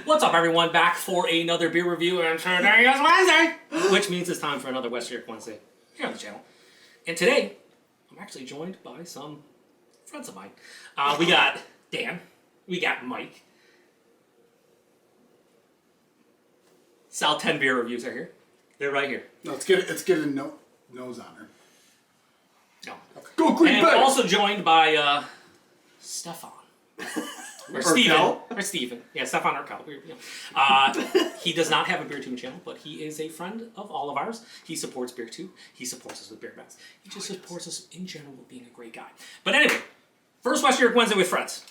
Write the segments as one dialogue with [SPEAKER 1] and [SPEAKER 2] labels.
[SPEAKER 1] What's up, everyone? Back for another beer review, and today is Wednesday, which means it's time for another West York Wednesday here on the channel. And today, I'm actually joined by some friends of mine. We got Dan, we got Mike. Sal 10 Beer Reviews are here. They're right here.
[SPEAKER 2] No, let's get a nose on her.
[SPEAKER 1] No.
[SPEAKER 2] Okay. Go Green
[SPEAKER 1] And
[SPEAKER 2] Bay!
[SPEAKER 1] also joined by Stefan. Or Steven. Yeah, Stefan Urkel. He does not have a BeerTube channel, but he is a friend of all of ours. He supports BeerTube. He supports us with beer bags. He just supports us in general with being a great guy. But anyway, first West York Wednesday with friends.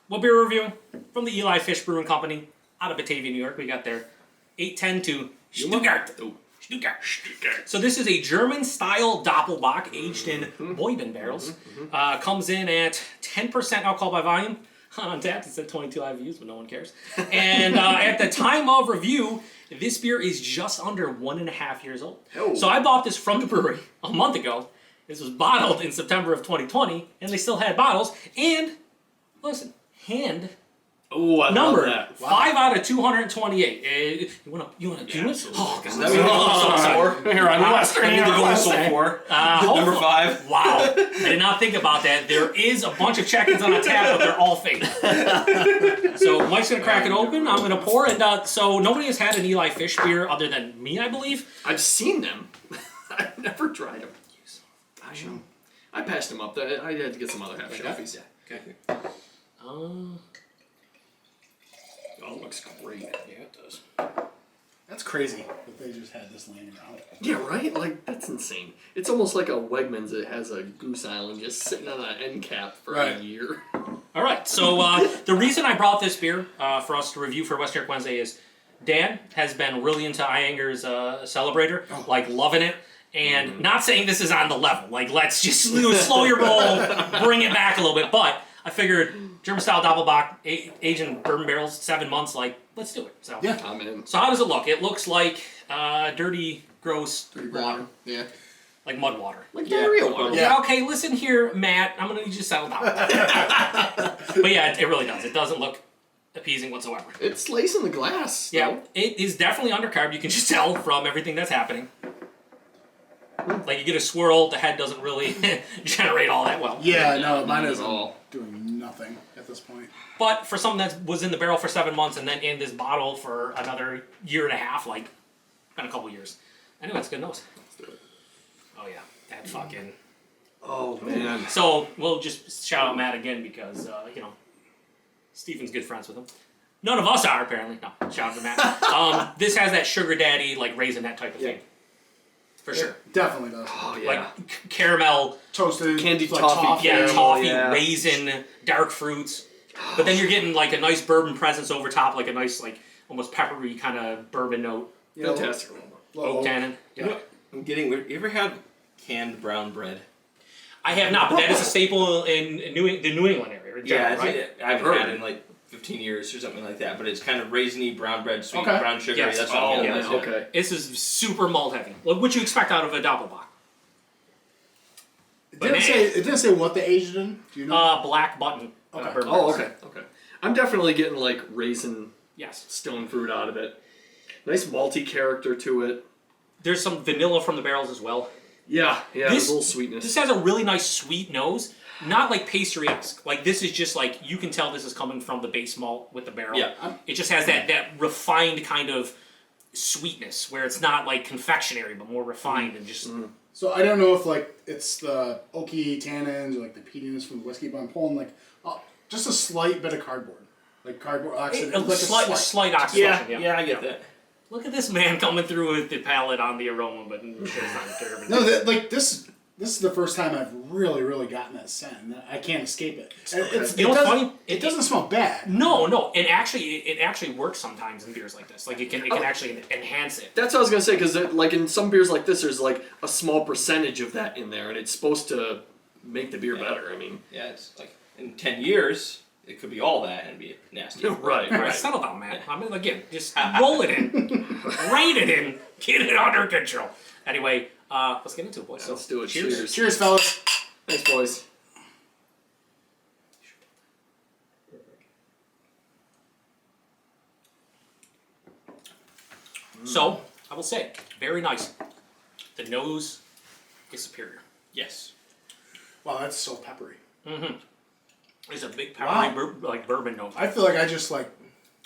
[SPEAKER 1] What beer we're reviewing? From the Eli Fish Brewing Company out of Batavia, New York. We got their 810 to Stuttgart. Stuttgart. So this is a German-style Doppelbock aged in bourbon barrels. Comes in at 10% alcohol by volume. On tap, it said 22 IBUs, but no one cares. And at the time of review, this beer is just under 1.5 years old. Oh. So I bought this from the brewery a month ago. This was bottled in September of 2020, and they still had bottles. And, listen, hand numbered. Wow. 5 out of 228. You wanna do it? Oh, God.
[SPEAKER 3] That means
[SPEAKER 2] Here on the Western.
[SPEAKER 3] Number 5.
[SPEAKER 1] Wow. I did not think about that. There is a bunch of check-ins on a tab, but they're all fake. So Mike's going to crack it open. I'm going to pour. And so nobody has had an Eli Fish beer other than me, I believe.
[SPEAKER 3] I've seen them. I've never tried them. I passed them up. I had to get some other half shelfies.
[SPEAKER 1] Yeah. Okay.
[SPEAKER 3] Oh, it looks great.
[SPEAKER 1] Yeah, it does.
[SPEAKER 2] That's crazy that they just had this laying around.
[SPEAKER 3] Yeah, right? Like, that's insane. It's almost like a Wegmans that has a Goose Island just sitting on an end cap for a year.
[SPEAKER 1] All right, so the reason I brought this beer for us to review for West York Wednesday is Dan has been really into Ianger's Celebrator, like loving it. And not saying this is on the level, like let's just slow your roll, bring it back a little bit, but I figured German-style Doppelbock, aged in bourbon barrels, 7 months, like, let's do it. So
[SPEAKER 2] yeah,
[SPEAKER 3] I'm in.
[SPEAKER 1] So how does it look? It looks like dirty, gross water.
[SPEAKER 3] Yeah.
[SPEAKER 1] Like mud water.
[SPEAKER 3] Like diarrhea water.
[SPEAKER 1] Yeah, okay, listen here, Matt. I'm going to need you to settle down. But yeah, it really does. It doesn't look appeasing whatsoever.
[SPEAKER 3] It's lacing the glass.
[SPEAKER 1] Yeah,
[SPEAKER 3] though.
[SPEAKER 1] it is definitely undercarb. You can just tell from everything that's happening. Like, you get a swirl, the head doesn't really generate all that well.
[SPEAKER 2] Yeah, no, mine isn't
[SPEAKER 3] all
[SPEAKER 2] doing nothing at this point.
[SPEAKER 1] But for something that was in the barrel for 7 months and then in this bottle for another 1.5 years, like, been a couple years. Anyway, it's good nose.
[SPEAKER 3] Let's do it.
[SPEAKER 1] Oh, yeah. That fucking...
[SPEAKER 3] Oh, man.
[SPEAKER 1] So, we'll just shout out Matt again because, Stephen's good friends with him. None of us are, apparently. No, shout out to Matt. This has that sugar daddy, like, raisinette type of thing. For sure.
[SPEAKER 2] Definitely does.
[SPEAKER 3] Oh, yeah.
[SPEAKER 1] Like, caramel...
[SPEAKER 2] Toasted.
[SPEAKER 3] Candied
[SPEAKER 2] like
[SPEAKER 3] toffee.
[SPEAKER 1] Yeah, toffee,
[SPEAKER 3] yeah.
[SPEAKER 1] raisin, dark fruits. But then you're getting like a nice bourbon presence over top, like a nice, like almost peppery kind of bourbon note.
[SPEAKER 3] Fantastic.
[SPEAKER 1] Oak tannin. Yeah.
[SPEAKER 4] I'm getting weird. You ever had canned brown bread?
[SPEAKER 1] I have not, but that is a staple in the New England area.
[SPEAKER 4] Yeah,
[SPEAKER 1] right?
[SPEAKER 4] I haven't had it in like 15 years or something like that. But it's kind of raisiny brown bread, sweet brown sugar.
[SPEAKER 1] Yes.
[SPEAKER 4] That's what I'm getting.
[SPEAKER 1] Yeah.
[SPEAKER 3] Okay.
[SPEAKER 1] This is super malt heavy. Like what you expect out of a Doppelbock.
[SPEAKER 2] It didn't say what they aged in. Do you know?
[SPEAKER 1] Black button.
[SPEAKER 2] Okay.
[SPEAKER 1] bourbon
[SPEAKER 3] Oh,
[SPEAKER 1] barrels.
[SPEAKER 3] okay. I'm definitely getting like raisin
[SPEAKER 1] Yes.
[SPEAKER 3] stone fruit out of it. Nice malty character to it.
[SPEAKER 1] There's some vanilla from the barrels as well.
[SPEAKER 3] Yeah, there's
[SPEAKER 1] This-
[SPEAKER 3] a little sweetness.
[SPEAKER 1] This has a really nice sweet nose. Not like pastry-esque. Like this is just like, you can tell this is coming from the base malt with the barrel.
[SPEAKER 4] Yeah.
[SPEAKER 1] It just has that refined kind of sweetness where it's not like confectionery, but more refined and just...
[SPEAKER 2] So I don't know if like it's the oaky tannins or like the peatiness from the whiskey, but I'm pulling like just a slight bit of cardboard. Like cardboard oxidation.
[SPEAKER 1] A slight oxidation.
[SPEAKER 4] Yeah, I get that.
[SPEAKER 1] Look at this man coming through with the palate on the aroma, but I'm sure it's not terrible.
[SPEAKER 2] No, this is the first time I've really gotten that scent. And I can't escape it.
[SPEAKER 1] You know what's funny?
[SPEAKER 2] It doesn't smell bad.
[SPEAKER 1] No. It actually works sometimes in beers like this. Like it can actually enhance it.
[SPEAKER 3] That's what I was gonna say, because like in some beers like this, there's like a small percentage of that in there, and it's supposed to make the beer better. I mean,
[SPEAKER 4] Yeah, it's like in 10 years, it could be all that and be nasty.
[SPEAKER 3] right.
[SPEAKER 1] Settle down, man. I mean, again, just roll it in, rein it in, get it under control. Anyway, let's get into it, boys.
[SPEAKER 3] Let's do it.
[SPEAKER 1] Cheers.
[SPEAKER 2] Cheers, fellas.
[SPEAKER 3] Thanks, boys.
[SPEAKER 1] So, I will say, very nice. The nose is superior.
[SPEAKER 4] Yes.
[SPEAKER 2] Wow, that's so peppery.
[SPEAKER 1] It's a big peppery
[SPEAKER 2] Wow.
[SPEAKER 1] bourbon note.
[SPEAKER 2] I feel like I just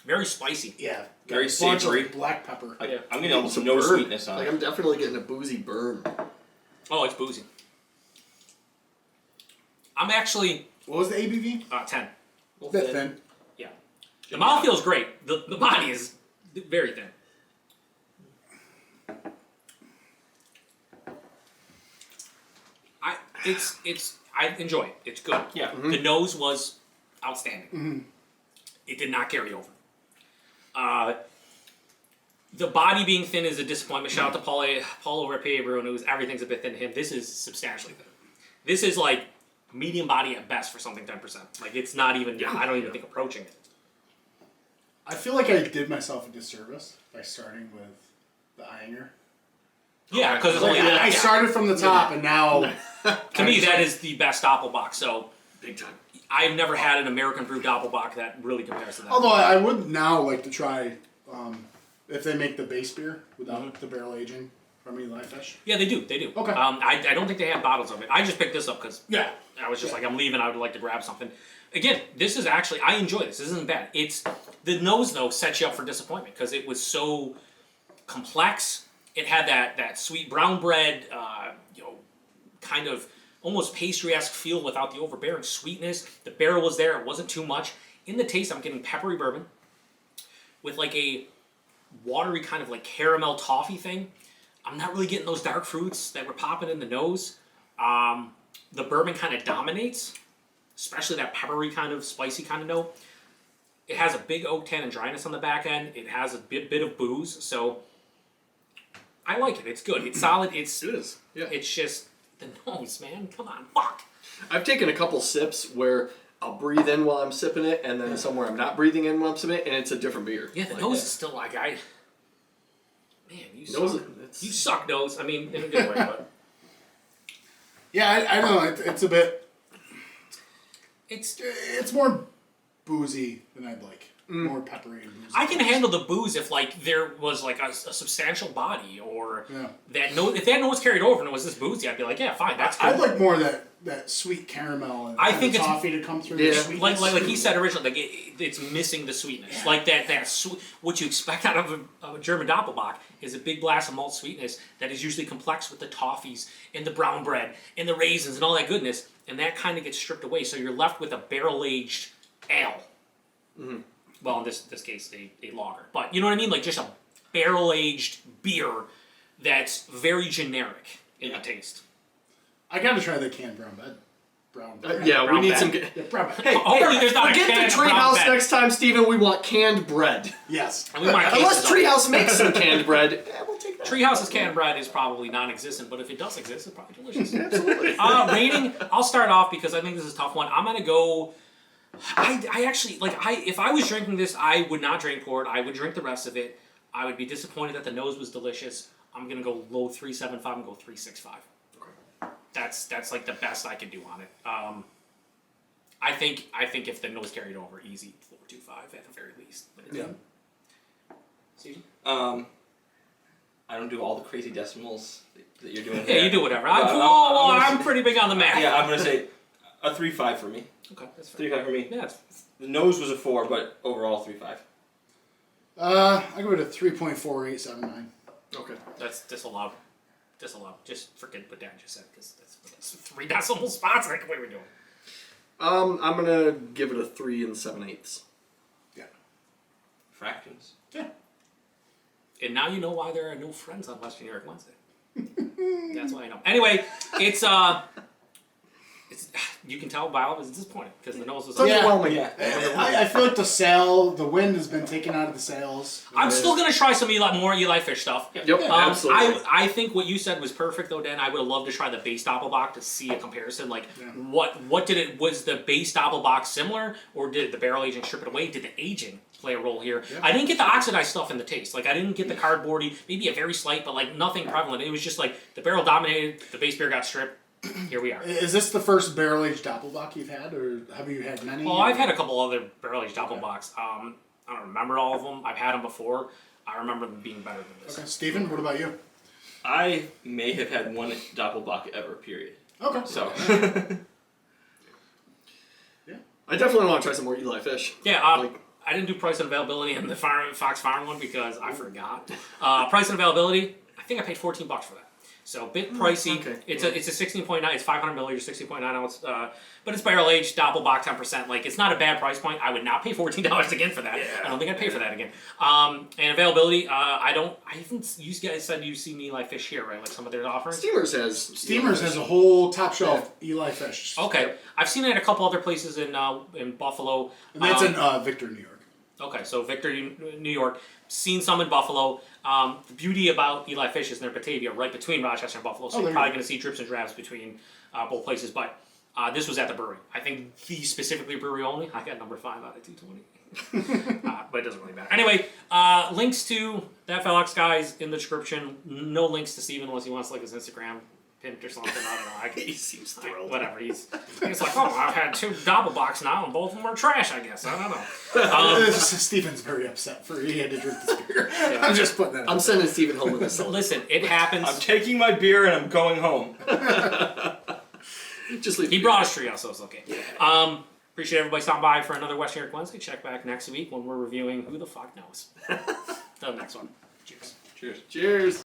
[SPEAKER 1] Very spicy.
[SPEAKER 2] yeah,
[SPEAKER 4] Very
[SPEAKER 2] got a bunch
[SPEAKER 4] savory.
[SPEAKER 2] of black pepper.
[SPEAKER 1] Yeah.
[SPEAKER 4] I'm getting almost
[SPEAKER 3] It's a
[SPEAKER 4] no
[SPEAKER 3] burn.
[SPEAKER 4] sweetness on
[SPEAKER 3] Like
[SPEAKER 4] it.
[SPEAKER 3] I'm definitely getting a boozy burn.
[SPEAKER 1] Oh, it's boozy. I'm actually
[SPEAKER 2] What was the ABV?
[SPEAKER 1] 10.
[SPEAKER 2] A bit thin.
[SPEAKER 1] Yeah. The mouth feels great. The body is very thin. I enjoy it. It's good.
[SPEAKER 4] Yeah.
[SPEAKER 1] The nose was outstanding. It did not carry over. The body being thin is a disappointment. Shout out to Paul over at PA Brew, and everything's a bit thin to him. This is substantially thin. This is like medium body at best for something 10%. Like it's not even. I don't even think approaching it.
[SPEAKER 2] I feel like I did myself a disservice by starting with the Inger.
[SPEAKER 1] Yeah, because it's
[SPEAKER 2] Like,
[SPEAKER 1] only
[SPEAKER 2] I started from the top, and now
[SPEAKER 1] to me that is the best Doppelbock. So
[SPEAKER 3] Big time.
[SPEAKER 1] I've never had an American brewed Doppelbock that really compares to that.
[SPEAKER 2] although I would now like to try if they make the base beer without the barrel aging from Eli Fish.
[SPEAKER 1] Yeah, they do. They do.
[SPEAKER 2] Okay.
[SPEAKER 1] I don't think they have bottles of it. I just picked this up because
[SPEAKER 2] Yeah.
[SPEAKER 1] I was just like, I'm leaving. I would like to grab something. Again, this is actually I enjoy this. This isn't bad. It's the nose though sets you up for disappointment because it was so complex. It had that sweet brown bread, kind of almost pastry-esque feel without the overbearing sweetness. The barrel was there. It wasn't too much. In the taste, I'm getting peppery bourbon with like a watery kind of like caramel toffee thing. I'm not really getting those dark fruits that were popping in the nose. The bourbon kind of dominates, especially that peppery kind of spicy kind of note. It has a big oak tannin dryness on the back end. It has a bit of booze, so I like it. It's good. It's solid.
[SPEAKER 3] It is. Yeah.
[SPEAKER 1] It's just the nose, man. Come on, fuck.
[SPEAKER 3] I've taken a couple sips where I'll breathe in while I'm sipping it, and then somewhere I'm not breathing in while I'm sipping it, and it's a different beer.
[SPEAKER 1] Yeah, the
[SPEAKER 3] Like
[SPEAKER 1] nose
[SPEAKER 3] that.
[SPEAKER 1] is still like man, you
[SPEAKER 3] Nose,
[SPEAKER 1] suck.
[SPEAKER 3] it's-
[SPEAKER 1] You suck, nose. I mean, in a good way, but
[SPEAKER 2] Yeah, I don't know. It's a bit.
[SPEAKER 1] it's.
[SPEAKER 2] It's more boozy than I'd like. More peppery and boozy.
[SPEAKER 1] I can handle the booze if like there was like a substantial body or
[SPEAKER 2] Yeah.
[SPEAKER 1] that nose. If that nose carried over and it was this boozy, I'd be like, yeah, fine, that's good.
[SPEAKER 2] I'd like more of that sweet caramel and
[SPEAKER 1] I think
[SPEAKER 2] the
[SPEAKER 1] it's-
[SPEAKER 2] toffee to come through.
[SPEAKER 3] Yeah.
[SPEAKER 2] The sweetness.
[SPEAKER 1] like he said originally, like it's missing the sweetness. Like that what you expect out of a German Doppelbock is a big blast of malt sweetness that is usually complex with the toffees and the brown bread and the raisins and all that goodness, and that kind of gets stripped away. So you're left with a barrel aged ale. Well, in this case, a lager, but you know what I mean, like just a barrel aged beer that's very generic in the taste.
[SPEAKER 2] I gotta try the canned brown bread.
[SPEAKER 3] yeah, we
[SPEAKER 1] brown
[SPEAKER 3] need
[SPEAKER 1] bag.
[SPEAKER 3] some.
[SPEAKER 2] Yeah, brown bread.
[SPEAKER 3] Hey,
[SPEAKER 1] Hopefully there's not a
[SPEAKER 3] forget
[SPEAKER 1] can
[SPEAKER 3] the
[SPEAKER 1] of brown
[SPEAKER 3] Treehouse
[SPEAKER 1] bread.
[SPEAKER 3] next time, Steven. We want canned bread.
[SPEAKER 2] Yes.
[SPEAKER 1] And we want
[SPEAKER 3] Unless
[SPEAKER 1] cases of-
[SPEAKER 3] Treehouse makes some canned bread, we'll take that.
[SPEAKER 1] Treehouse's canned bread is probably non-existent, but if it does exist, it's probably delicious.
[SPEAKER 3] Absolutely.
[SPEAKER 1] Rating, I'll start off because I think this is a tough one. I'm gonna go. I actually if I was drinking this, I would not drink pour it. I would drink the rest of it. I would be disappointed that the nose was delicious. I'm gonna go low 3.75 and go 3.65.
[SPEAKER 3] Okay.
[SPEAKER 1] That's like the best I could do on it. I think if the nose carried over, easy 4.25 at the very least. But it didn't. See?
[SPEAKER 4] I don't do all the crazy decimals that you're doing.
[SPEAKER 1] Yeah,
[SPEAKER 4] here.
[SPEAKER 1] you do whatever.
[SPEAKER 4] I'm
[SPEAKER 1] I'm pretty big on the math.
[SPEAKER 4] Yeah, I'm gonna say a 3.5 for me.
[SPEAKER 1] Okay, that's fair.
[SPEAKER 4] 3.5 for me.
[SPEAKER 1] Yeah, it's
[SPEAKER 4] The nose was a 4, but overall 3.5.
[SPEAKER 2] I go to 3.4879.
[SPEAKER 3] Okay.
[SPEAKER 1] That's disallowed. Disallowed. Just forget what Dan just said because that's 3 decimal spots like what we're doing.
[SPEAKER 3] I'm gonna give it a 3 7/8.
[SPEAKER 2] Yeah.
[SPEAKER 4] Fractions.
[SPEAKER 2] Yeah.
[SPEAKER 1] And now you know why there are no friends on Western New York Wednesday. That's why I know. Anyway, it's you can tell Bob was disappointed because the nose was.
[SPEAKER 3] It's
[SPEAKER 2] Yeah.
[SPEAKER 3] underwhelming.
[SPEAKER 4] Yeah.
[SPEAKER 2] I feel like the wind has been taken out of the sails.
[SPEAKER 1] I'm still gonna try some more Eli Fish stuff.
[SPEAKER 3] Yep, absolutely.
[SPEAKER 1] I think what you said was perfect though, Dan. I would have loved to try the base Doppelbock to see a comparison. Like, what did it? Was the base Doppelbock similar, or did the barrel aging strip it away? Did the aging play a role here?
[SPEAKER 2] Yeah.
[SPEAKER 1] I didn't get the oxidized stuff in the taste. Like, I didn't get the cardboardy, maybe a very slight, but like nothing prevalent. It was just like the barrel dominated, the base beer got stripped. Here we are.
[SPEAKER 2] Is this the first barrel aged Doppelbock you've had, or have you had many?
[SPEAKER 1] Well, I've had a couple other barrel aged Doppelbocks. I don't remember all of them. I've had them before. I remember them being better than this.
[SPEAKER 2] Okay, Steven, what about you?
[SPEAKER 4] I may have had one Doppelbock ever, period.
[SPEAKER 2] Okay.
[SPEAKER 4] So,
[SPEAKER 3] I definitely want to try some more Eli Fish.
[SPEAKER 1] Yeah,
[SPEAKER 3] Like-
[SPEAKER 1] I didn't do price and availability in the Fox Farm one because I forgot. Price and availability, I think I paid $14 for that. So a bit pricey.
[SPEAKER 3] okay.
[SPEAKER 1] It's a 16.9. It's 500 milliliters, 16.9 ounce. But it's barrel aged, Doppelbock 10%. Like it's not a bad price point. I would not pay $14 again for that. I don't think I'd pay for that again. And availability, I haven't. You guys said you've seen Eli Fish here, right? Like some of their offerings.
[SPEAKER 2] Steamers has a whole top shelf Eli Fish.
[SPEAKER 1] Okay, I've seen it at a couple other places in Buffalo.
[SPEAKER 2] And that's in Victor, New York.
[SPEAKER 1] Okay, so Victor, New York. Seen some in Buffalo. The beauty about Eli Fish is they're Batavia, right between Rochester and Buffalo, so you're probably going to see drips and drabs between both places. But this was at the brewery. I think the specifically brewery only. I got number 5 out of 220. But it doesn't really matter. Anyway, links to the FLX guys in the description. No links to Steven unless he wants like his Instagram pinned or something. I don't know.
[SPEAKER 3] He seems thrilled.
[SPEAKER 1] Whatever. He's like, oh, I've had 2 Doppelbocks now, and both of them are trash. I guess I don't know.
[SPEAKER 2] Steven's very upset for he had to drink this beer. I'm just putting that.
[SPEAKER 3] I'm sending Steven home with this.
[SPEAKER 1] Listen, it happens.
[SPEAKER 4] I'm taking my beer and I'm going home.
[SPEAKER 3] Just leave.
[SPEAKER 1] He brought us trio, so it's okay. Appreciate everybody stopping by for another West New York Wednesday. Check back next week when we're reviewing Who the Fuck Knows. Till the next one. Cheers.
[SPEAKER 4] Cheers.
[SPEAKER 3] Cheers.